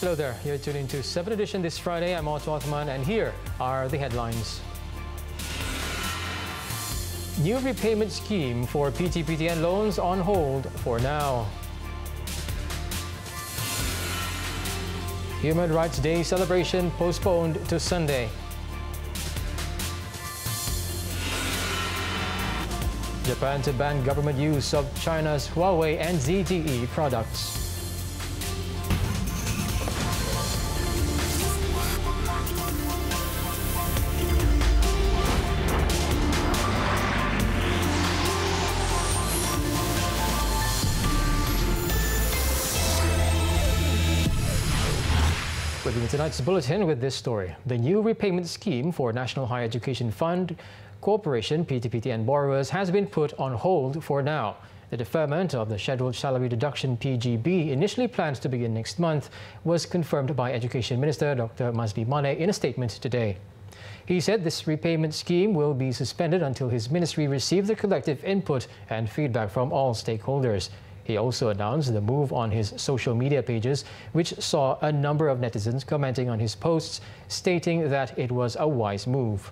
Hello there, you're tuning to 7 Edition this Friday. I'm Tonton, and here are the headlines. New repayment scheme for PTPTN loans on hold for now. Human Rights Day celebration postponed to Sunday. Japan to ban government use of China's Huawei and ZTE products. Beginning tonight's bulletin with this story. The new repayment scheme for National Higher Education Fund Corporation PTPTN borrowers has been put on hold for now. The deferment of the Scheduled Salary Deduction PGB, initially planned to begin next month, was confirmed by Education Minister Dr. Mazli Mane in a statement today. He said this repayment scheme will be suspended until his ministry receives the collective input and feedback from all stakeholders. He also announced the move on his social media pages, which saw a number of netizens commenting on his posts, stating that it was a wise move.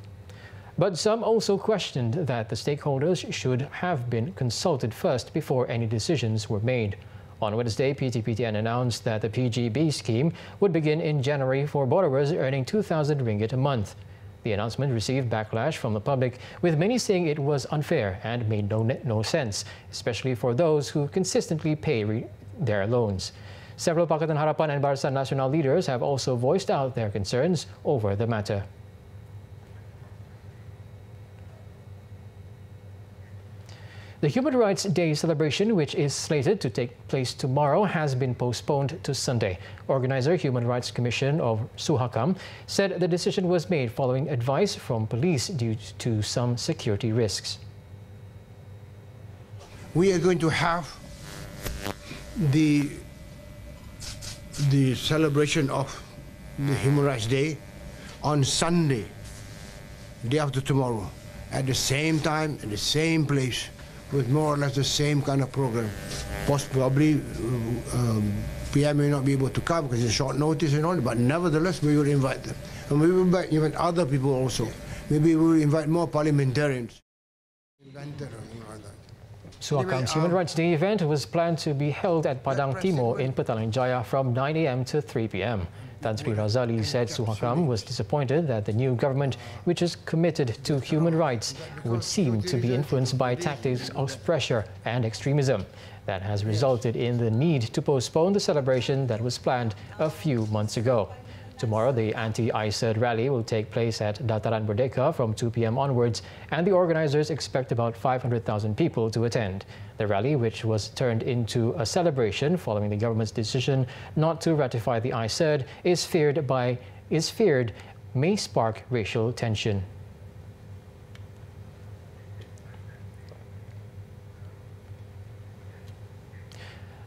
But some also questioned that the stakeholders should have been consulted first before any decisions were made. On Wednesday, PTPTN announced that the PGB scheme would begin in January for borrowers earning 2,000 ringgit a month. The announcement received backlash from the public, with many saying it was unfair and made no sense, especially for those who consistently pay their loans. Several Pakatan Harapan and Barisan Nasional leaders have also voiced out their concerns over the matter. The Human Rights Day celebration, which is slated to take place tomorrow, has been postponed to Sunday. Organizer Human Rights Commission of Suhakam said the decision was made following advice from police due to some security risks. We are going to have the celebration of the Human Rights Day on Sunday, day after tomorrow, at the same time, at the same place, with more or less the same kind of program. Probably PM may not be able to come because it's short notice and all, but nevertheless we will invite them. And we will invite even other people also. Maybe we will invite more parliamentarians. Suhakam's Human Rights Day event was planned to be held at Padang Timur in Petaling Jaya from 9 a.m. to 3 p.m. Tan Sri Razali said Suhakam was disappointed that the new government, which is committed to human rights, would seem to be influenced by tactics of pressure and extremism. That has resulted in the need to postpone the celebration that was planned a few months ago. Tomorrow, the anti-ISED rally will take place at Dataran Merdeka from 2 p.m. onwards, and the organizers expect about 500,000 people to attend. The rally, which was turned into a celebration following the government's decision not to ratify the ISED, is feared may spark racial tension.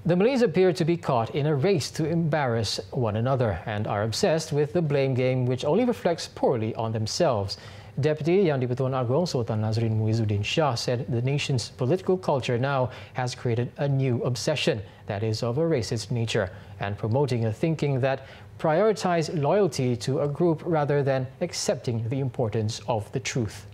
The Malays appear to be caught in a race to embarrass one another and are obsessed with the blame game, which only reflects poorly on themselves. Deputy Yang di-Pertuan Agong Sultan Nazrin Muizuddin Shah said the nation's political culture now has created a new obsession that is of a racist nature and promoting a thinking that prioritizes loyalty to a group rather than accepting the importance of the truth.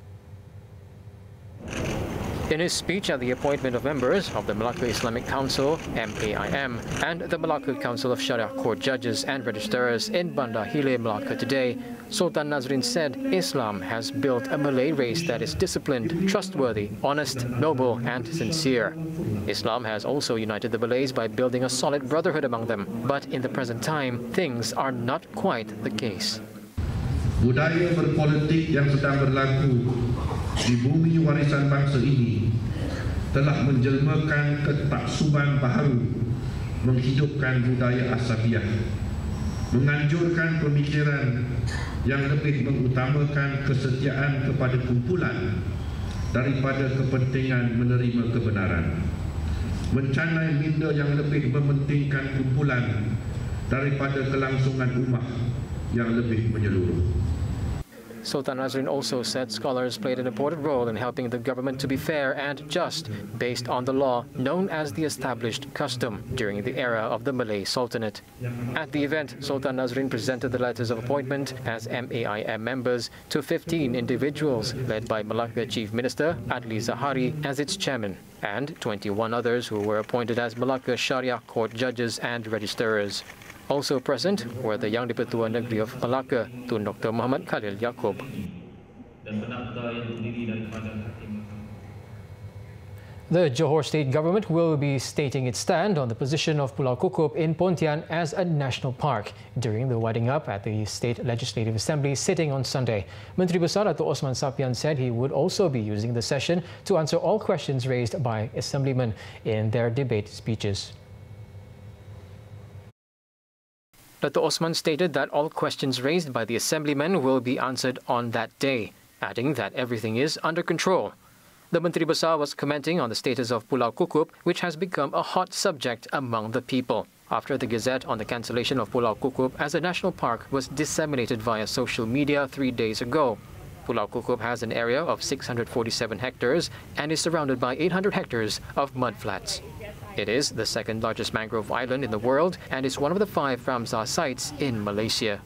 In his speech at the appointment of members of the Malacca Islamic Council, MAIM, and the Malacca Council of Sharia Court Judges and Registrars in Banda Hile, Malacca today, Sultan Nazrin said Islam has built a Malay race that is disciplined, trustworthy, honest, noble and sincere. Islam has also united the Malays by building a solid brotherhood among them, but in the present time, things are not quite the case. Budaya berpolitik yang sedang berlaku di bumi warisan bangsa ini telah menjelmakan ketaksuban baharu, menghidupkan budaya asabiah, menganjurkan pemikiran yang lebih mengutamakan kesetiaan kepada kumpulan daripada kepentingan menerima kebenaran, mencanai minda yang lebih mementingkan kumpulan daripada kelangsungan ummah yang lebih menyeluruh. Sultan Nazrin also said scholars played an important role in helping the government to be fair and just based on the law known as the established custom during the era of the Malay Sultanate. At the event, Sultan Nazrin presented the letters of appointment as MAIM members to 15 individuals led by Malacca Chief Minister Adli Zahari as its chairman and 21 others who were appointed as Malacca Sharia Court judges and registrars. Also present were the Yang di-Pertua Negeri of Malacca, Tun Dr. Muhammad Khalil Yaakob. The Johor State Government will be stating its stand on the position of Pulau Kukup in Pontian as a national park during the winding up at the State Legislative Assembly sitting on Sunday. Menteri Besar Dato' Osman Sapian said he would also be using the session to answer all questions raised by assemblymen in their debate speeches. Dato' Osman stated that all questions raised by the assemblymen will be answered on that day, adding that everything is under control. The Menteri Besar was commenting on the status of Pulau Kukup, which has become a hot subject among the people after the Gazette on the cancellation of Pulau Kukup as a national park was disseminated via social media 3 days ago. Pulau Kukup has an area of 647 hectares and is surrounded by 800 hectares of mudflats. It is the second largest mangrove island in the world and is one of the 5 Ramsar sites in Malaysia.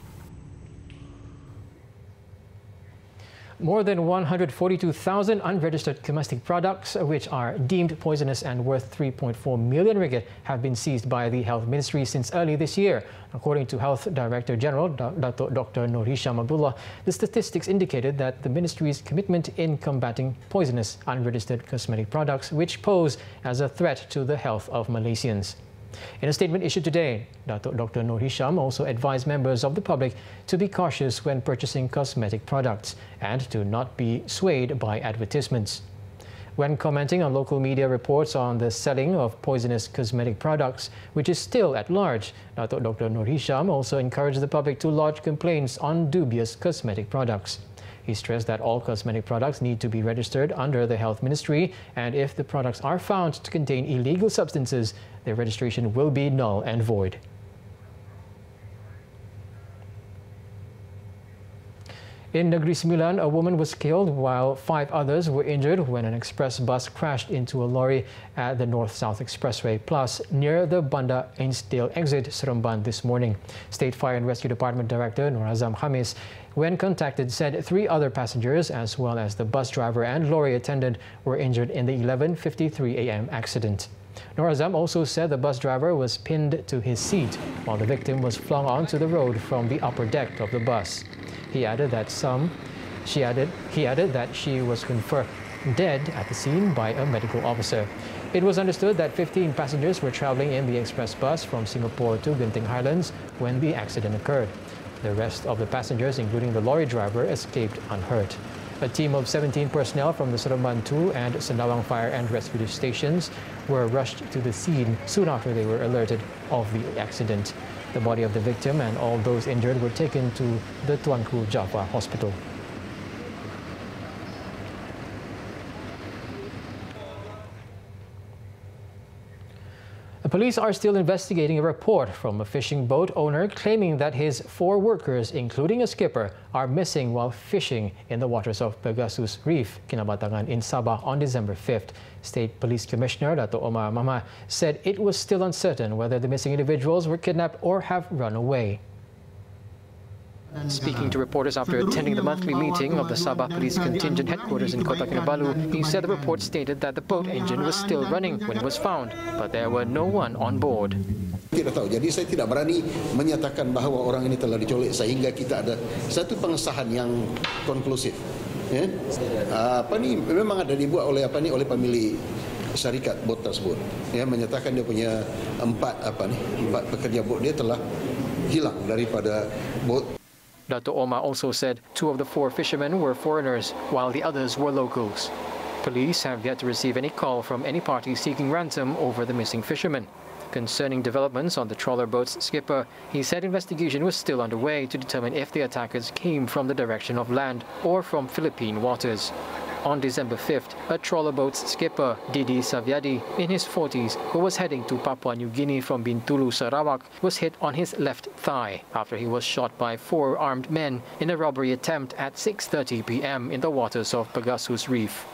More than 142,000 unregistered domestic products, which are deemed poisonous and worth 3.4 million ringgit, have been seized by the Health Ministry since early this year. According to Health Director General Dr. Nur Hisham Abdullah, the statistics indicated that the Ministry's commitment in combating poisonous unregistered cosmetic products, which pose as a threat to the health of Malaysians. In a statement issued today, Dr. Nur Hisham also advised members of the public to be cautious when purchasing cosmetic products and to not be swayed by advertisements. When commenting on local media reports on the selling of poisonous cosmetic products, which is still at large, Dr. Nur Hisham also encouraged the public to lodge complaints on dubious cosmetic products. He stressed that all cosmetic products need to be registered under the Health Ministry, and if the products are found to contain illegal substances, their registration will be null and void. In Negeri Sembilan, a woman was killed while 5 others were injured when an express bus crashed into a lorry at the North-South Expressway Plus near the Bandar Ainsdale exit, Seremban this morning. State Fire and Rescue Department Director Norazam Khamis, when contacted, said 3 other passengers as well as the bus driver and lorry attendant were injured in the 11:53 a.m. accident. Norazam also said the bus driver was pinned to his seat while the victim was flung onto the road from the upper deck of the bus. He added that she was confirmed dead at the scene by a medical officer. It was understood that 15 passengers were traveling in the express bus from Singapore to Genting Highlands when the accident occurred. The rest of the passengers, including the lorry driver, escaped unhurt. A team of 17 personnel from the Seremban 2 and Sendawang Fire and Rescue stations were rushed to the scene soon after they were alerted of the accident. The body of the victim and all those injured were taken to the Tuanku Jaffa Hospital. The police are still investigating a report from a fishing boat owner claiming that his 4 workers, including a skipper, are missing while fishing in the waters of Pegasus Reef, Kinabatangan in Sabah on December 5th. State Police Commissioner Dato' Omar Mahmah said it was still uncertain whether the missing individuals were kidnapped or have run away. Speaking to reporters after attending the monthly meeting of the Sabah Police Contingent Headquarters in Kota Kinabalu, he said the report stated that the boat engine was still running when it was found, but there were no one on board. Tidak tahu, jadi saya tidak berani menyatakan bahawa orang ini telah diculik sehingga kita ada satu pengesahan yang konklusif. Ya? Memang ada dibuat oleh oleh pemilik syarikat bot tersebut. Ya, menyatakan dia punya 4 pekerja bot dia telah hilang daripada bot. Dato' Omar also said 2 of the 4 fishermen were foreigners, while the others were locals. Police have yet to receive any call from any party seeking ransom over the missing fishermen. Concerning developments on the trawler boat's skipper, he said investigation was still underway to determine if the attackers came from the direction of land or from Philippine waters. On December 5th, a trawler boat's skipper, Didi Savyadi, in his 40s, who was heading to Papua New Guinea from Bintulu, Sarawak, was hit on his left thigh after he was shot by 4 armed men in a robbery attempt at 6:30 p.m. in the waters of Pegasus Reef.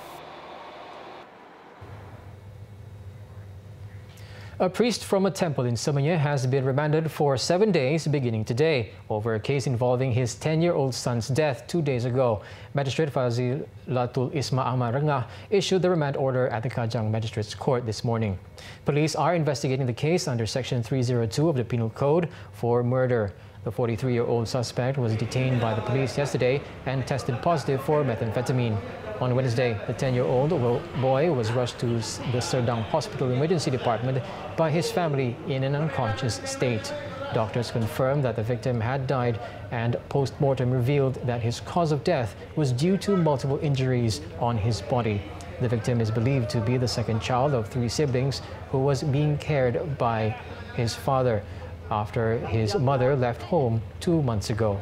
A priest from a temple in Semenyih has been remanded for 7 days beginning today over a case involving his 10-year-old son's death 2 days ago. Magistrate Fazilatul Isma Ahmad Rengah issued the remand order at the Kajang Magistrates Court this morning. Police are investigating the case under Section 302 of the Penal Code for murder. The 43-year-old suspect was detained by the police yesterday and tested positive for methamphetamine. On Wednesday, the 10-year-old boy was rushed to the Serdang Hospital Emergency Department by his family in an unconscious state. Doctors confirmed that the victim had died, and post-mortem revealed that his cause of death was due to multiple injuries on his body. The victim is believed to be the second child of 3 siblings who was being cared by his father after his mother left home 2 months ago.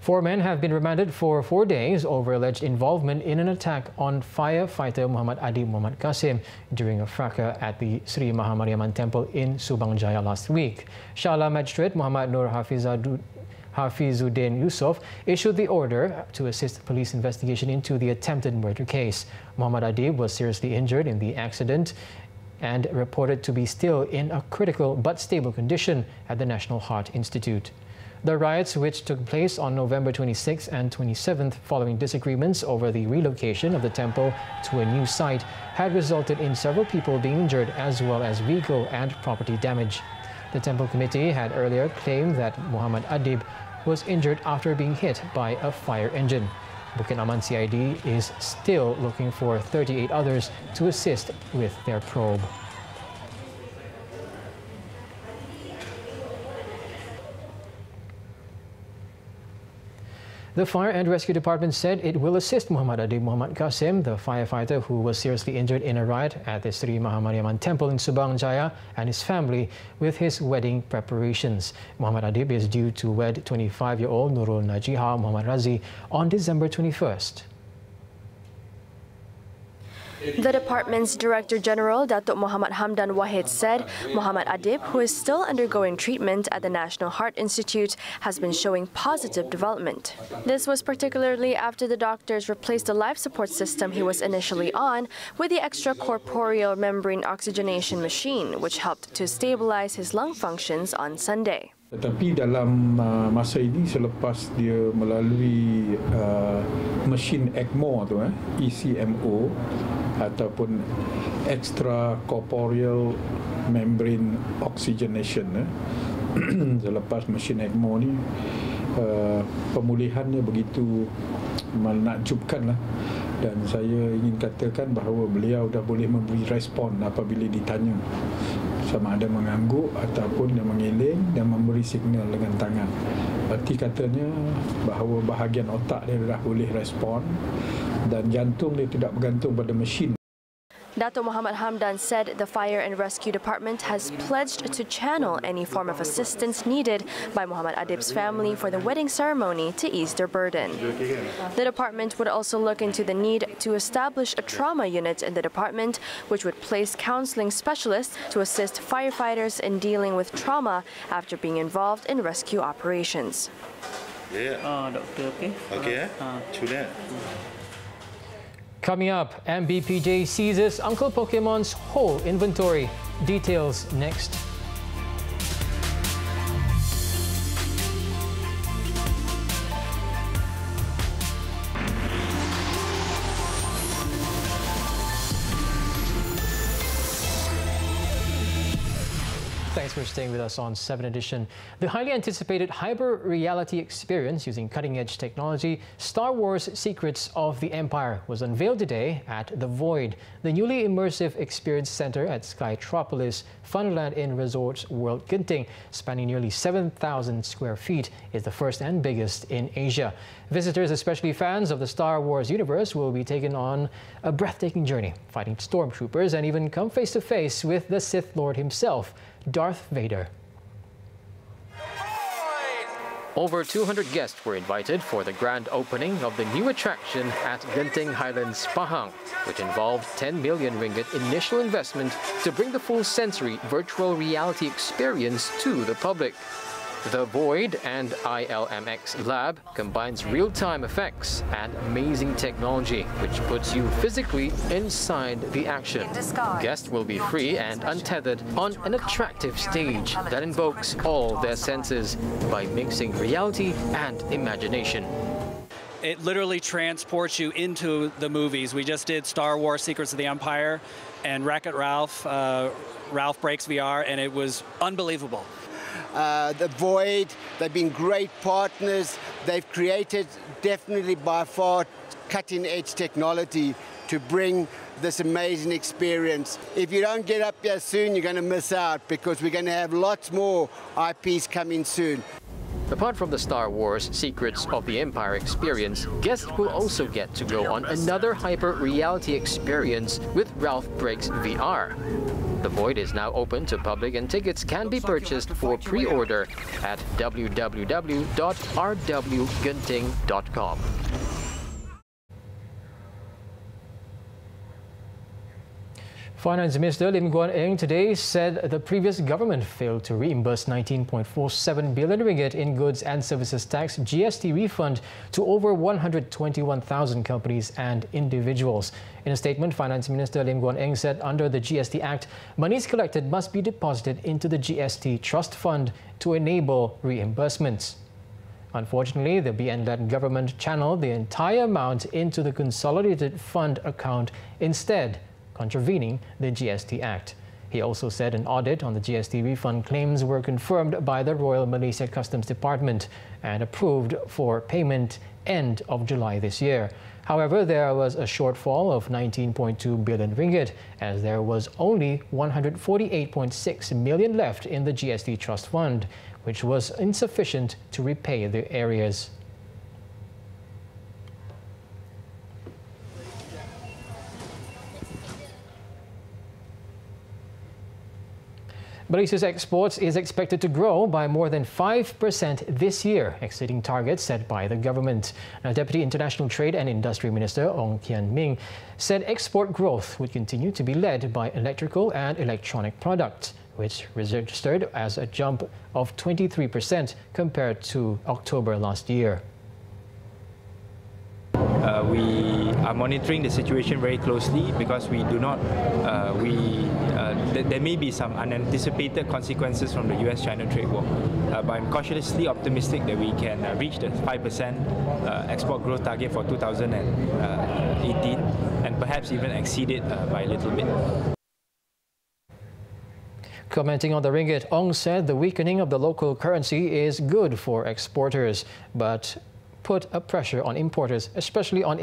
Four men have been remanded for 4 days over alleged involvement in an attack on firefighter Muhammad Adib Muhammad Qasim during a fracas at the Sri Mahamariamman Temple in Subang Jaya last week. Shala Magistrate Muhammad Nur Hafizuddin Yusof issued the order to assist police investigation into the attempted murder case. Muhammad Adib was seriously injured in the accident and reported to be still in a critical but stable condition at the National Heart Institute. The riots, which took place on November 26th and 27th following disagreements over the relocation of the temple to a new site, had resulted in several people being injured as well as vehicle and property damage. The temple committee had earlier claimed that Muhammad Adib was injured after being hit by a fire engine. Bukit Aman CID is still looking for 38 others to assist with their probe. The Fire and Rescue Department said it will assist Muhammad Adib Muhammad Qasim, the firefighter who was seriously injured in a riot at the Sri Mahamariamman Temple in Subang Jaya, and his family with his wedding preparations. Muhammad Adib is due to wed 25-year-old Nurul Najiha Muhammad Razi on December 21st. The department's Director General, Datuk Muhammad Hamdan Wahid, said Muhammad Adib, who is still undergoing treatment at the National Heart Institute, has been showing positive development. This was particularly after the doctors replaced the life support system he was initially on with the extracorporeal membrane oxygenation machine, which helped to stabilize his lung functions on Sunday. Tetapi dalam masa ini, selepas dia melalui mesin ECMO tu, ECMO ataupun extracorporeal membrane oxygenation, selepas mesin ECMO ni, pemulihannya begitu menakjubkan lah. Dan saya ingin katakan bahawa beliau dah boleh memberi respon apabila ditanya, sama ada mengangguk ataupun dia mengeleng dan memberi signal dengan tangan. Berarti katanya bahawa bahagian otak dia dah boleh respon dan jantung dia tidak bergantung pada mesin. Datuk Muhammad Hamdan said the Fire and Rescue Department has pledged to channel any form of assistance needed by Muhammad Adib's family for the wedding ceremony to ease their burden. The department would also look into the need to establish a trauma unit in the department, which would place counseling specialists to assist firefighters in dealing with trauma after being involved in rescue operations. Doctor, okay? Sudah. Coming up, MBPJ seizes Uncle Pokemon's whole inventory. Details next. Thanks for staying with us on 7 Edition. The highly anticipated hyper reality experience using cutting-edge technology, Star Wars Secrets of the Empire, was unveiled today at The Void, the newly immersive experience center at Skytropolis Funland Inn Resorts World Genting, spanning nearly 7,000 square feet, is the first and biggest in Asia. Visitors, especially fans of the Star Wars universe, will be taken on a breathtaking journey, fighting stormtroopers and even come face to face with the Sith Lord himself, Darth Vader. Over 200 guests were invited for the grand opening of the new attraction at Genting Highlands, Pahang, which involved 10 million ringgit initial investment to bring the full sensory virtual reality experience to the public. The Void and ILMX lab combines real-time effects and amazing technology, which puts you physically inside the action. Guests will be free and untethered on an attractive stage that invokes all their senses by mixing reality and imagination. It literally transports you into the movies. We just did Star Wars Secrets of the Empire and Wreck-It Ralph, Ralph Breaks VR, and it was unbelievable. The Void, they've been great partners. They've created definitely by far cutting-edge technology to bring this amazing experience. If you don't get up here soon, you're going to miss out because we're going to have lots more IPs coming soon. Apart from the Star Wars Secrets of the Empire experience, guests will also get to go on another hyper-reality experience with Ralph Breaks VR. The Void is now open to public and tickets can be purchased for pre-order at www.rwgenting.com. Finance Minister Lim Guan Eng today said the previous government failed to reimburse 19.47 billion ringgit in goods and services tax GST refund to over 121,000 companies and individuals. In a statement, Finance Minister Lim Guan Eng said under the GST Act, monies collected must be deposited into the GST Trust Fund to enable reimbursements. Unfortunately, the BN-led government channeled the entire amount into the Consolidated Fund account instead, contravening the GST Act. He also said an audit on the GST refund claims were confirmed by the Royal Malaysia Customs Department and approved for payment end of July this year. However, there was a shortfall of 19.2 billion ringgit as there was only 148.6 million left in the GST Trust Fund, which was insufficient to repay the arrears. Malaysia's exports is expected to grow by more than 5% this year, exceeding targets set by the government. Now, Deputy International Trade and Industry Minister Ong Kian Ming said export growth would continue to be led by electrical and electronic products, which registered as a jump of 23% compared to October last year. We are monitoring the situation very closely because we do not, there may be some unanticipated consequences from the US-China trade war. But I'm cautiously optimistic that we can reach the 5% export growth target for 2018 and perhaps even exceed it by a little bit. Commenting on the ringgit, Ong said the weakening of the local currency is good for exporters, but put a pressure on importers, especially on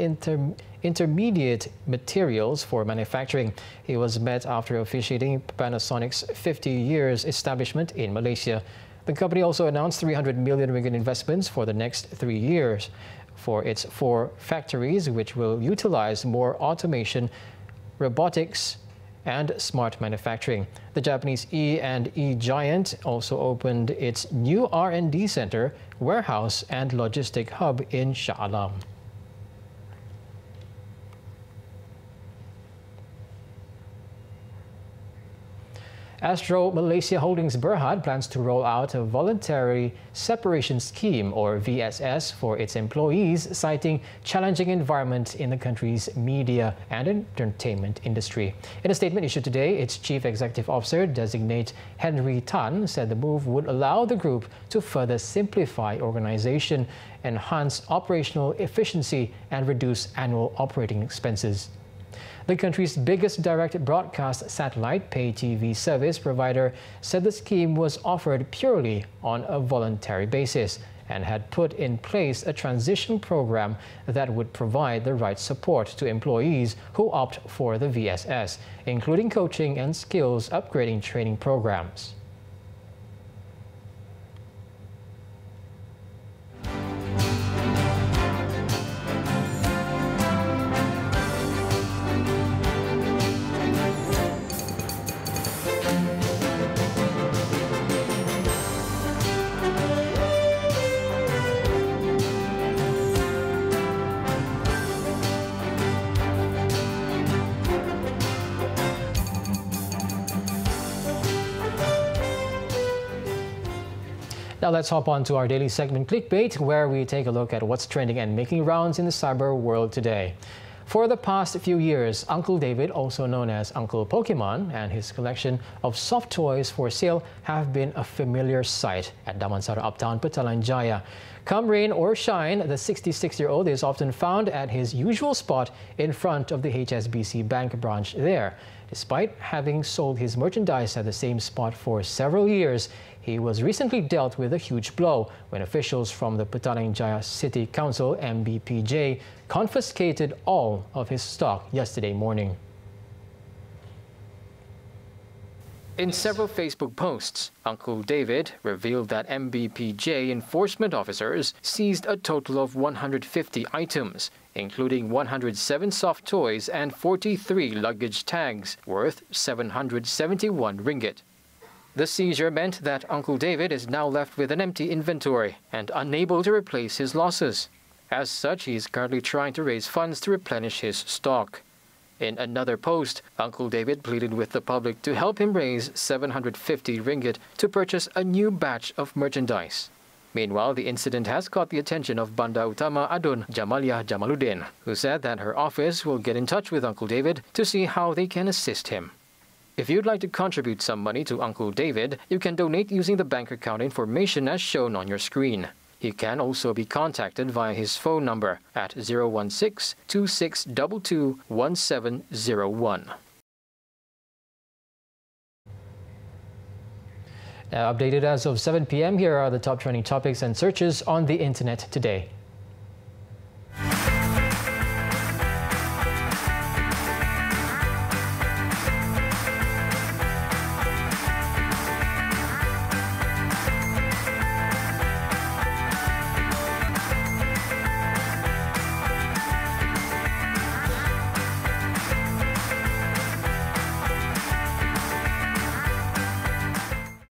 intermediate materials for manufacturing. He was met after officiating Panasonic's 50 years establishment in Malaysia. The company also announced 300 million ringgit investments for the next 3 years for its 4 factories, which will utilize more automation, robotics, and smart manufacturing. The Japanese E&E giant also opened its new R&D center, warehouse and logistic hub in Shah Alam. Astro Malaysia Holdings Berhad plans to roll out a voluntary separation scheme or VSS for its employees, citing challenging environment in the country's media and entertainment industry. In a statement issued today, its Chief Executive Officer designate Henry Tan said the move would allow the group to further simplify organization, enhance operational efficiency and reduce annual operating expenses. The country's biggest direct broadcast satellite pay TV service provider said the scheme was offered purely on a voluntary basis and had put in place a transition program that would provide the right support to employees who opt for the VSS, including coaching and skills upgrading training programs. Now let's hop on to our daily segment Clickbait, where we take a look at what's trending and making rounds in the cyber world today. For the past few years, Uncle David, also known as Uncle Pokemon, and his collection of soft toys for sale have been a familiar sight at Damansara Uptown, Petaling Jaya. Come rain or shine, the 66-year-old is often found at his usual spot in front of the HSBC Bank branch there. Despite having sold his merchandise at the same spot for several years, he was recently dealt with a huge blow when officials from the Petaling Jaya City Council, MBPJ, confiscated all of his stock yesterday morning. In several Facebook posts, Uncle David revealed that MBPJ enforcement officers seized a total of 150 items, including 107 soft toys and 43 luggage tags, worth 771 ringgit. The seizure meant that Uncle David is now left with an empty inventory and unable to replace his losses. As such, he is currently trying to raise funds to replenish his stock. In another post, Uncle David pleaded with the public to help him raise 750 ringgit to purchase a new batch of merchandise. Meanwhile, the incident has caught the attention of Banda Utama Adun Jamalia Jamaluddin, who said that her office will get in touch with Uncle David to see how they can assist him. If you'd like to contribute some money to Uncle David, you can donate using the bank account information as shown on your screen. He can also be contacted via his phone number at 016-2622-1701. Now, updated as of 7 p.m., here are the top trending topics and searches on the internet today.